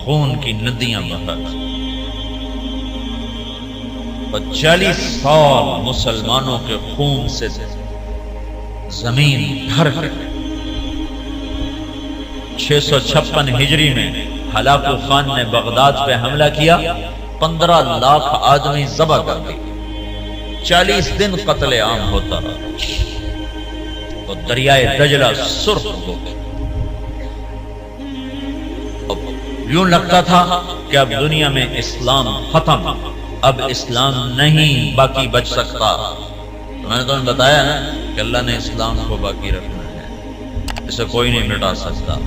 خون کی ندیاں بہا اور 40 سال مسلمانوں کے خون سے زمین بھر گئی۔ 656 ہجری میں ہلاکو خان نے بغداد پہ حملہ کیا، 15 لاکھ آدمی ذبح کر دی، 40 دن قتل عام ہوتا رہا تو دریائے دجلہ سرخ ہو گئی۔ یوں لگتا تھا کہ اب دنیا میں اسلام ختم، اب اسلام نہیں باقی بچ سکتا۔ میں نے تمہیں بتایا نا کہ اللہ نے اسلام کو باقی رکھنا ہے، اسے کوئی نہیں مٹا سکتا۔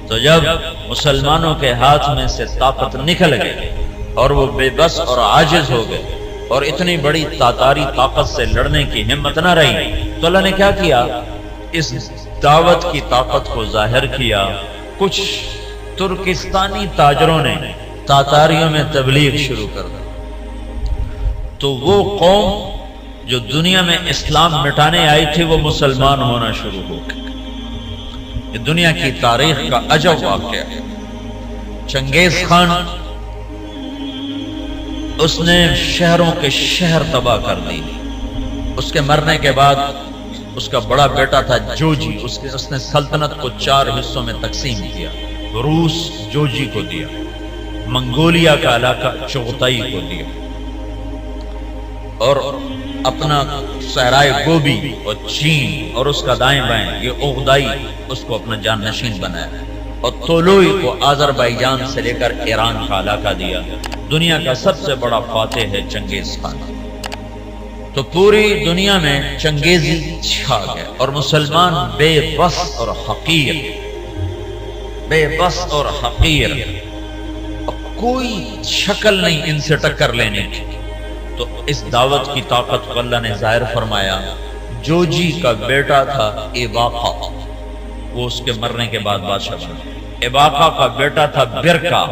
تو جب مسلمانوں کے ہاتھ میں سے طاقت نکل گئی اور وہ بے بس اور عاجز ہو گئے اور اتنی بڑی تاتاری طاقت سے لڑنے کی ہمت نہ رہی، تو اللہ نے کیا کیا؟ اس دعوت کی طاقت کو ظاہر کیا۔ کچھ ترکستانی تاجروں نے تاتاریوں میں تبلیغ شروع کر دی، تو وہ قوم جو دنیا میں اسلام مٹانے آئی تھی وہ مسلمان ہونا شروع ہو گئی۔ یہ دنیا کی تاریخ کا عجب واقعہ ہے۔ چنگیز خان اس نے شہروں کے شہر تباہ کر دی۔ اس کے مرنے کے بعد اس کا بڑا بیٹا تھا جوجی، اس نے سلطنت کو 4 حصوں میں تقسیم کیا۔ روس جوجی کو دیا، منگولیا کا علاقہ چغتائی کو دیا، اور اپنا صحرائے گوبی اور چین اور اس کا دائیں بائیں یہ اغدائی اس کو اپنا جان نشین بنایا، اور تولوئی کو آذربائیجان سے لے کر ایران کا علاقہ دیا۔ دنیا کا سب سے بڑا فاتح ہے چنگیز خان۔ تو پوری دنیا میں چنگیزی چھا گئے اور مسلمان بے بس اور حقیر، بے بس اور حقیر، کوئی شکل نہیں ان سے ٹکر لینے کی۔ تو اس دعوت کی طاقت کو اللہ نے ظاہر فرمایا۔ جوجی کا بیٹا تھا ایباقا، وہ اس کے مرنے کے بعد بادشاہ بنا۔ ایباقا کا بیٹا تھا برکا،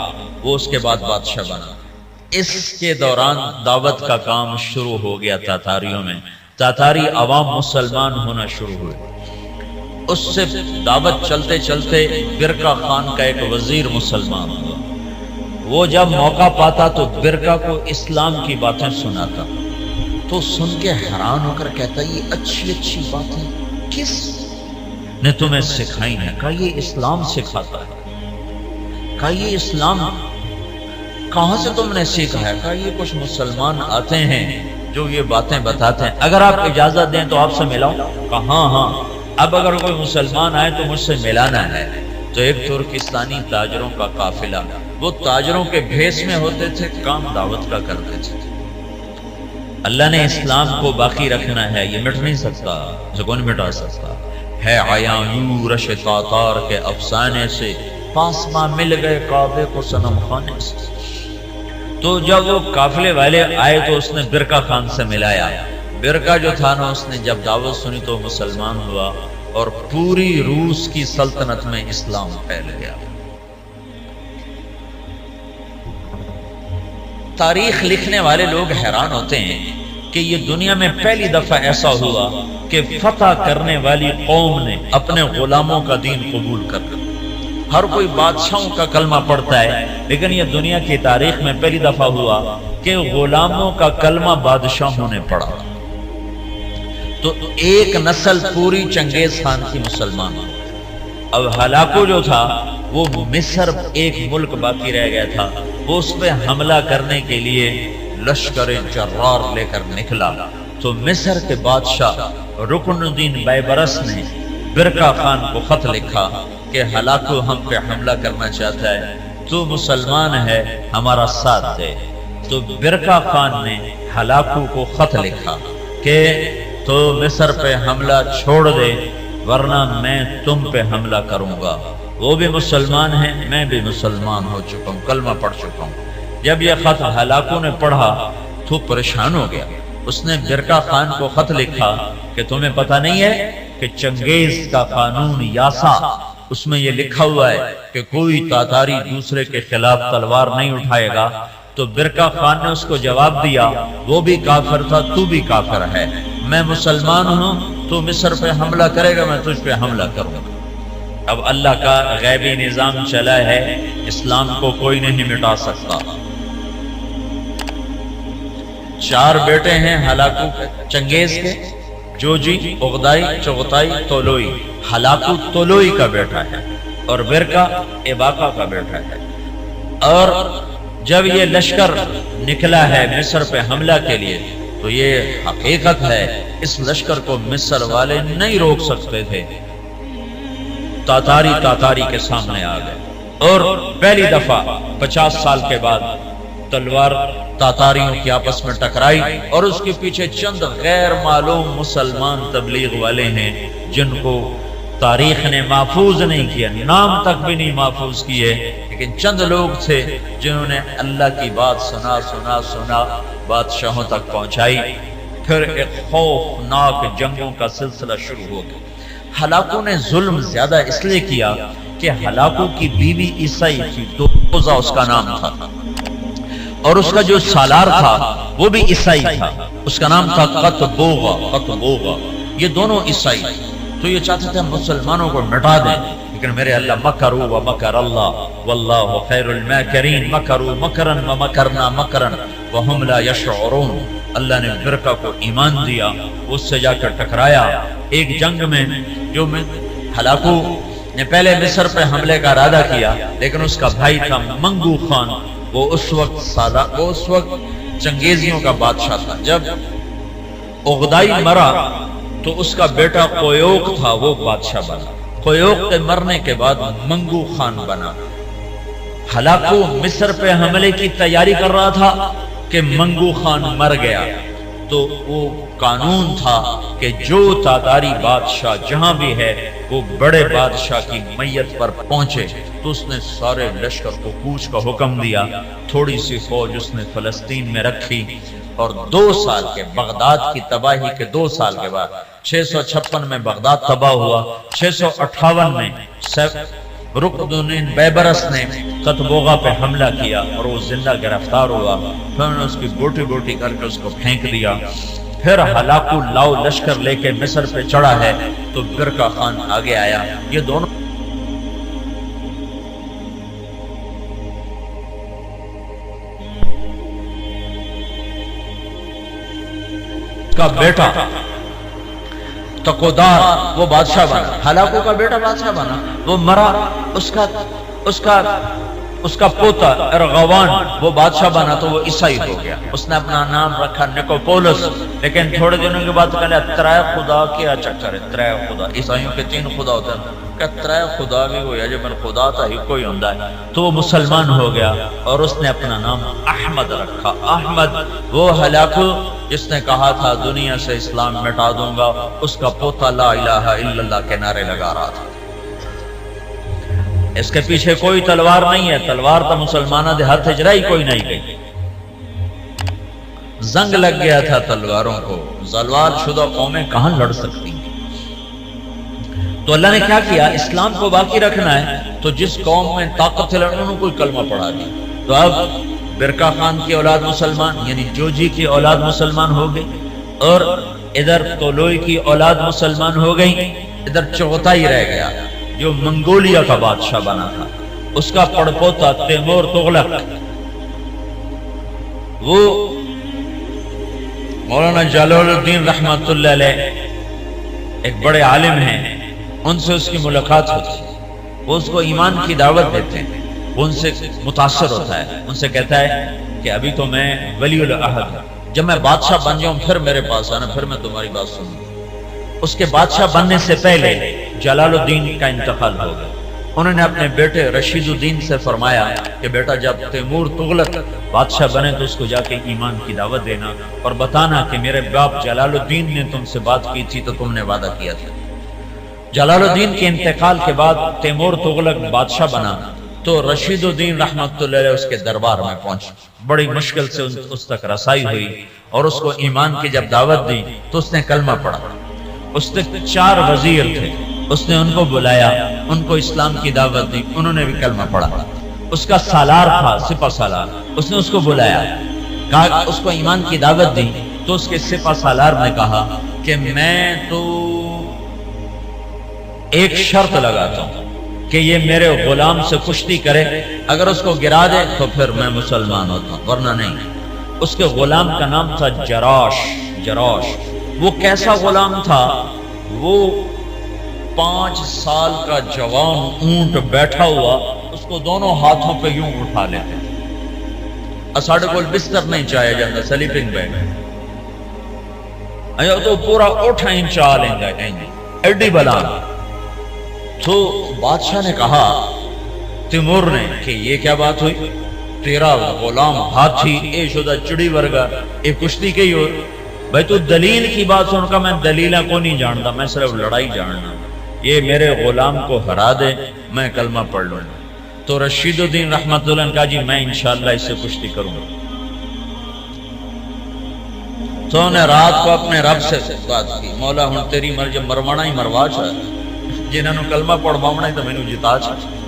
وہ اس کے بعد بادشاہ بنا۔ اس کے دوران دعوت کا کام شروع ہو گیا تاتاریوں میں۔ تاتاری عوام مسلمان ہونا شروع ہوئے۔ اس سے دعوت چلتے چلتے برکا خان کا ایک وزیر مسلمان ہوا۔ وہ جب موقع پاتا تو برکا کو اسلام کی باتیں سناتا، تو سن کے حیران ہو کر کہتا یہ اچھی اچھی باتیں کس نے تمہیں سکھائی ہیں؟ کہا یہ اسلام سکھاتا ہے۔ کہا یہ اسلام کہاں سے تم نے سیکھا ہے؟ کہا یہ کچھ مسلمان آتے ہیں جو یہ باتیں بتاتے ہیں، اگر آپ اجازت دیں تو آپ سے ملاؤں؟ کہا ہاں ہاں، اب اگر کوئی مسلمان آئے تو مجھ سے ملانا ہے۔ تو ایک ترکستانی تاجروں کا قافلہ، وہ تاجروں کے بھیس میں ہوتے تھے، کام دعوت کا کرتے تھے۔ اللہ نے اسلام کو باقی رکھنا ہے، یہ مٹ نہیں سکتا، اسے کون مٹا سکتا ہے۔ عیاں یورش تاتار کے افسانے سے پاسما مل گئے کعبے کو صنم خانے سے۔ تو جب وہ قافلے والے آئے تو اس نے برکا خان سے ملایا۔ برکا جو تھا نا، اس نے جب دعوت سنی تو مسلمان ہوا اور پوری روس کی سلطنت میں اسلام پھیل گیا۔ تاریخ لکھنے والے لوگ حیران ہوتے ہیں کہ یہ دنیا میں پہلی دفعہ ایسا ہوا کہ فتح کرنے والی قوم نے اپنے غلاموں کا دین قبول کر لیا۔ ہر کوئی بادشاہوں کا کلمہ پڑھتا ہے، لیکن یہ دنیا کی تاریخ میں پہلی دفعہ ہوا کہ غلاموں کا کلمہ بادشاہوں نے پڑھا۔ تو ایک نسل پوری چنگیز خان کی مسلمان ہو۔ اب ہلاکو جو تھا وہ مصر ایک ملک باقی رہ گیا تھا، وہ اس پہ حملہ کرنے کے لیے لشکر جرار لے کر نکلا۔ تو مصر کے بادشاہ رکن الدین بیبرس نے برکا خان کو خط لکھا کہ ہلاکو ہم پہ حملہ کرنا چاہتا ہے، تو مسلمان ہے ہمارا ساتھ دے۔ تو برکا خان نے ہلاکو کو خط لکھا کہ تو مصر پہ حملہ چھوڑ دے ورنہ میں تم پہ حملہ کروں گا۔ وہ بھی مسلمان ہیں، میں بھی مسلمان ہو چکا ہوں، کلمہ پڑھ چکا ہوں۔ جب یہ خط ہلاکو نے پڑھا تو پریشان ہو گیا۔ اس نے برکا خان کو خط لکھا کہ تمہیں پتہ نہیں ہے کہ چنگیز کا قانون یاسا، اس میں یہ لکھا ہوا ہے کہ کوئی تاتاری دوسرے کے خلاف تلوار نہیں اٹھائے گا۔ تو برکا خان نے اس کو جواب دیا، وہ بھی کافر تھا، تو بھی کافر ہے، میں مسلمان ہوں، تو مصر پہ حملہ کرے گا، میں تجھ پہ حملہ کروں گا۔ اب اللہ کا غیبی نظام چلا ہے، اسلام کو کوئی نہیں مٹا سکتا۔ 4 بیٹے ہیں ہلاکو چنگیز کے، جوجی، اغدائی، چغتائی، طولوئی۔ ہلاکو طولوئی کا بیٹا ہے اور برکا اباقہ کا بیٹا ہے۔ اور جب یہ لشکر نکلا ہے مصر پہ حملہ کے لیے تو یہ حقیقت ہے اس لشکر کو مصر والے نہیں روک سکتے تھے، تاتاری کے سامنے آ گئے۔ اور پہلی دفعہ 50 سال کے بعد تلوار تاتاریوں کی آپس میں ٹکرائی، اور اس کے پیچھے چند غیر معلوم مسلمان تبلیغ والے ہیں جن کو تاریخ نے محفوظ نہیں کیا، نام تک بھی نہیں محفوظ کیے، لیکن چند لوگ تھے جنہوں نے اللہ کی بات سنا بادشاہوں تک پہنچائی۔ پھر ایک خوفناک جنگوں کا سلسلہ شروع ہو گیا۔ ہلاکو نے ظلم زیادہ اس لیے کیا کہ ہلاکو کی بیوی عیسائی تھی، دوزہ اس کا نام تھا، اور اس کا جو سالار تھا وہ بھی عیسائی تھا، اس کا نام تھا قطبوغا۔ یہ دونوں عیسائی، تو یہ چاہتے تھے مسلمانوں کو مٹا دیں، لیکن میرے اللہ مکروا ومکر اللہ واللہ خیر الماکرین، مکروا مکرا ومکرنا مکرا وہم لا یشعرون۔ اللہ نے برکہ کو ایمان دیا، اس سے جا کر ٹکرایا ایک جنگ میں، جو میں ہلاکو نے پہلے مصر پہ حملے کا ارادہ کیا، لیکن اس کا بھائی تھا منگو خان، وہ اس وقت چنگیزیوں کا بادشاہ تھا۔ جب اغدائی مرا تو اس کا بیٹا قیوق تھا، وہ بادشاہ بنا۔ قیوق کے مرنے کے بعد منگو خان بنا۔ ہلاکو مصر پہ حملے کی تیاری کر رہا تھا کہ منگو خان مر گیا، تو وہ قانون تھا کہ جو تاتاری بادشاہ جہاں بھی ہے وہ بڑے بادشاہ کی میت پر پہنچے، تو اس نے سارے لشکر کو کوچ کا حکم دیا۔ تھوڑی سی فوج اس نے فلسطین میں رکھی، اور 2 سال کے بغداد کی تباہی کے 2 سال کے بعد 656 میں بغداد تباہ ہوا۔ 658 میں رکن بیبرس نے قطبوغا پہ حملہ کیا اور وہ زندہ گرفتار ہوا۔ پھر انہوں نے اس کی بوٹی بوٹی کر کے اس کو پھینک دیا۔ پھر ہلاکو لاؤ لشکر لے کے مصر پہ چڑھا ہے، تو برکا خان آگے آیا۔ یہ دونوں کا بیٹا تقودار وہ بادشاہ بنا، ہلاکو کا بیٹا بادشاہ بنا، وہ مرا۔ اس کا پوتا ارغوان وہ بادشاہ بنا، تو وہ عیسائی ہو گیا۔ اس نے اپنا نام رکھا نکوپولس، لیکن تھوڑے دنوں کے بعد کہنے ترائے خدا کیا چکر ہے، ترائے خدا، عیسائیوں کے 3 خدا ہوتے ہیں، کہ ترائے خدا بھی ہویا جو من خدا تھا ہی کوئی ہوندا ہے، تو وہ مسلمان ہو گیا، اور اس نے اپنا نام احمد رکھا۔ احمد وہ ہلاکو جس نے کہا تھا دنیا سے اسلام مٹا دوں گا، اس کا پوتا لا الہ الا اللہ کے نعرے لگا رہا تھا۔ اس کے پیچھے کوئی تلوار نہیں ہے، تلوار تو مسلمانہ دے ہاتھ اجرائی کوئی نہیں گئی، زنگ لگ گیا تھا تلواروں کو۔ زوال شدہ قومیں کہاں لڑ سکتی ہیں؟ تو اللہ نے کیا کیا، اسلام کو باقی رکھنا ہے تو جس قوم میں طاقت ہے انہوں نے کوئی کلمہ پڑھا دیا۔ تو اب برکا خان کی اولاد مسلمان، یعنی جوجی کی اولاد مسلمان ہو گئی، اور ادھر طولوئی کی اولاد مسلمان ہو گئی، ادھر چغتائی رہ گیا جو منگولیا کا بادشاہ بنا تھا۔ اس کا پڑپوتا تیمور تغلق، وہ مولانا جلال الدین رحمت اللہ علیہ ایک بڑے عالم ہیں، ان سے اس کی ملاقات ہوتی ہے، وہ اس کو ایمان کی دعوت دیتے ہیں، وہ ان سے متاثر ہوتا ہے، ان سے کہتا ہے کہ ابھی تو میں ولی العہد ہوں، جب میں بادشاہ بن جاؤں پھر میرے پاس آنا، پھر میں تمہاری بات سنوں۔ اس کے بادشاہ بننے سے پہلے جلال الدین کا انتقال ہو گیا۔ انہوں نے اپنے بیٹے رشید الدین سے فرمایا کہ بیٹا جب تیمور تغلق بادشاہ بنے تو اس کو جا کے ایمان کی دعوت دینا اور بتانا کہ میرے باپ جلال الدین نے تم سے بات کی تھی تو تم نے وعدہ کیا تھا۔ جلال الدین کے انتقال کے بعد تیمور تغلق بادشاہ بنا تو رشید الدین رحمت اللہ علیہ اس کے دربار میں پہنچ، بڑی مشکل سے اس تک رسائی ہوئی اور اس کو ایمان کی جب دعوت دی تو اس نے کلمہ پڑھا۔ اس نے 4 وزیر تھے، اس نے ان کو بلایا، ان کو اسلام کی دعوت دی، انہوں نے بھی کلمہ پڑھا۔ اس کا سالار تھا سپہ سالار، اس نے اس کو بلایا، کہا اس کو ایمان کی دعوت دی، تو اس کے سپہ سالار نے کہا کہ میں تو ایک شرط لگاتا ہوں کہ یہ میرے غلام سے کشتی کرے، اگر اس کو گرا دے تو پھر میں مسلمان ہوتا ہوں، ورنہ نہیں۔ اس کے غلام کا نام تھا جراش۔ وہ کیسا غلام تھا؟ وہ 5 سال کا جوان اونٹ بیٹھا ہوا، اس کو دونوں ہاتھوں پہ یوں اٹھا لیتے۔ ساڑھے کول بستر نہیں چاہیا جاتا، سلیپنگ بیگ تو پورا اٹھا ہی چاہ لیں گے ایڈی بلا۔ تو بادشاہ نے کہا تیمور نے کہ یہ کیا بات ہوئی، تیرا غلام ہاتھی اے شدہ چڑی ورگا اے کشتی کے ہی ہو۔ بھائی تو دلیل کی بات سن کا، میں دلیلہ کو نہیں جانتا، میں صرف لڑائی جاننا، یہ میرے غلام کو ہرا دے میں کلمہ پڑھ لوں۔ تو رشید الدین رحمت اللہ نے کہا جی میں انشاءاللہ اس سے کشتی کروں گا۔ تو نے رات کو اپنے رب سے بات کی، مولا ہن تیری مرضی، مروانا ہی مروا چاہے، جنہوں نے کلمہ پڑھوانا ہی تو میں نے جتا چاہے۔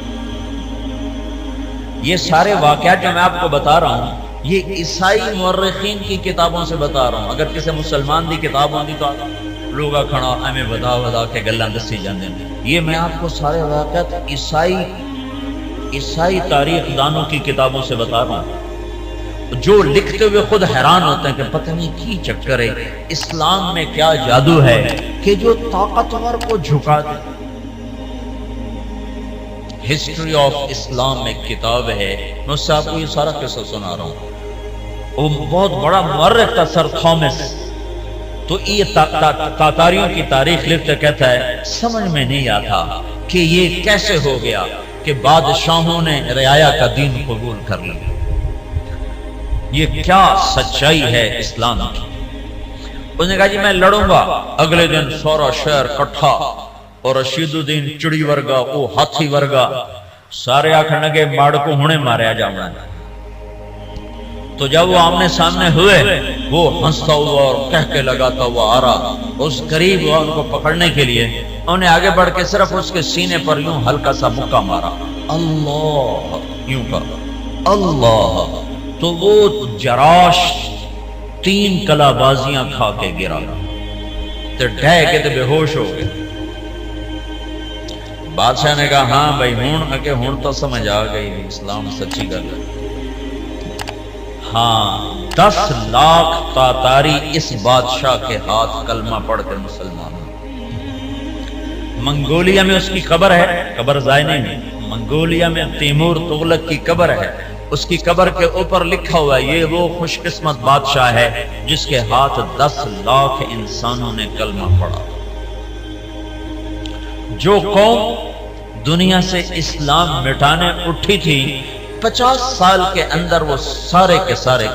یہ سارے واقعات جو میں آپ کو بتا رہا ہوں یہ عیسائی مورخین کی کتابوں سے بتا رہا ہوں۔ اگر کسی مسلمان دی کتاب ہوندی تو لوگ کھڑا ہمیں بدا کے گلاں دسی جاندے ہیں۔ یہ میں آپ کو سارے واقعات عیسائی تاریخ دانوں کی کتابوں سے بتا رہا ہوں، جو لکھتے ہوئے خود حیران ہوتے ہیں کہ پتہ نہیں کی چکر ہے، اسلام میں کیا جادو ہے کہ جو طاقتور کو جھکا دے۔ ہسٹری آف اسلام میں کتاب ہے، میں اس سے آپ کو یہ سارا قصہ سنا رہا ہوں۔ وہ بہت بڑا مورخ تھا سر تھامس، تو یہ تاتاریوں کی تاریخ لکھتے کہتا ہے سمجھ میں نہیں آتا کہ یہ کیسے ہو گیا کہ بادشاہوں نے رعایا کا دین قبول کر لیا، یہ کیا سچائی ہے اسلام کی۔ اس نے کہا جی میں لڑوں گا۔ اگلے دن سورا شہر کٹھا، اور رشید الدین چڑی ورگا او ہاتھی ورگا، سارے آکھنے لگے ماڑ کو ہونے ماریا جانا۔ تو جب وہ آمنے سامنے ہوئے، وہ ہنستا ہوا اور کہہ کے لگاتا ہوا آ رہا، اس قریب ہوا ان کو پکڑنے کے لیے، انہوں نے آگے بڑھ کے صرف اس کے سینے پر یوں ہلکا سا مکہ مارا، اللہ یوں کہا اللہ، تو وہ جراش 3 کلا بازیاں کھا کے گرا، تو ڈھے کے تو بے ہوش ہو گئے۔ بادشاہ نے کہا ہاں بھائی ہون تو سمجھ آ گئی اسلام سچی گل ہے۔ ہاں 10 لاکھ تاتاری اس بادشاہ کے ہاتھ کلمہ پڑھ کر مسلمان ہوئے۔ منگولیا میں اس کی قبر ہے، قبر ضائع نہیں ہے، منگولیا میں تیمور تغلق کی قبر ہے، اس کی قبر کے اوپر لکھا ہوا ہے یہ وہ خوش قسمت بادشاہ ہے جس کے ہاتھ 10 لاکھ انسانوں نے کلمہ پڑھا۔ جو قوم دنیا سے اسلام مٹانے اٹھی تھی 50 سال کے اندر وہ سارے کے سارے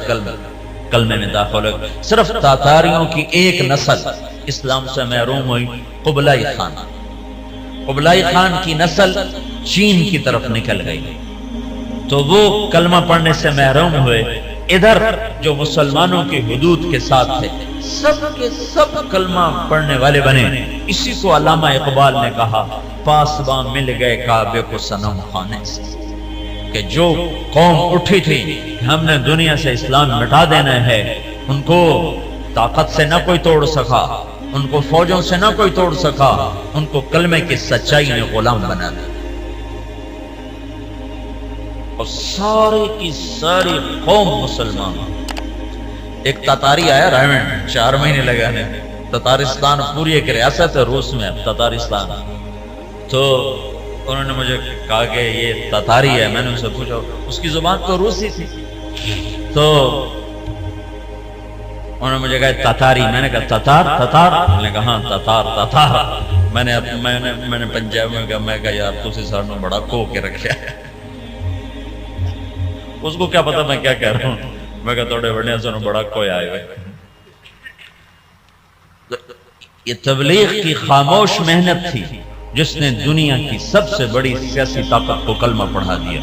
کلمے میں داخل ہوئے۔ صرف تاتاریوں کی ایک نسل اسلام سے محروم ہوئی، قبلائی خان۔ قبلائی خان کی نسل چین کی طرف نکل گئی، تو وہ کلمہ پڑھنے سے محروم ہوئے۔ ادھر جو مسلمانوں کی حدود کے ساتھ تھے سب کے سب کلمہ پڑھنے والے بنے۔ اسی کو علامہ اقبال نے کہا پاسباں مل گئے کعبے کو صنم خانے سے، کہ جو قوم اٹھی تھی کہ ہم نے دنیا سے اسلام مٹا دینا ہے، ان کو طاقت سے نہ کوئی توڑ سکا، ان کو فوجوں سے نہ کوئی توڑ سکا، ان کو کلمے کی سچائی نے غلام بنا دیا، اور سارے کی ساری قوم مسلمان۔ ایک تاتاری آیا رائمنڈ 4 مہینے لگانے، تتارستان پوری ایک ریاست ہے روس میں تتارستان، تو انہوں نے مجھے کہا کہ یہ تاتاری ہے۔ میں نے ان سے پوچھا، اس کی زبان تو روسی تھی، تو انہوں نے مجھے کہا تاتاری۔ میں نے کہا تتار؟ میں نے کہا ہاں تتار۔ میں نے پنجاب میں کہا، میں کہا یار تسی سانو بڑا کو کے رکھیا ہے۔ اس کو کیا پتا میں کیا کہہ رہا ہوں، میں کہا توڑے بڑھنے سانو بڑا کوئی آئے ہوئے۔ یہ تبلیغ کی خاموش محنت تھی جس نے دنیا کی سب سے بڑی سیاسی طاقت کو کلمہ پڑھا دیا۔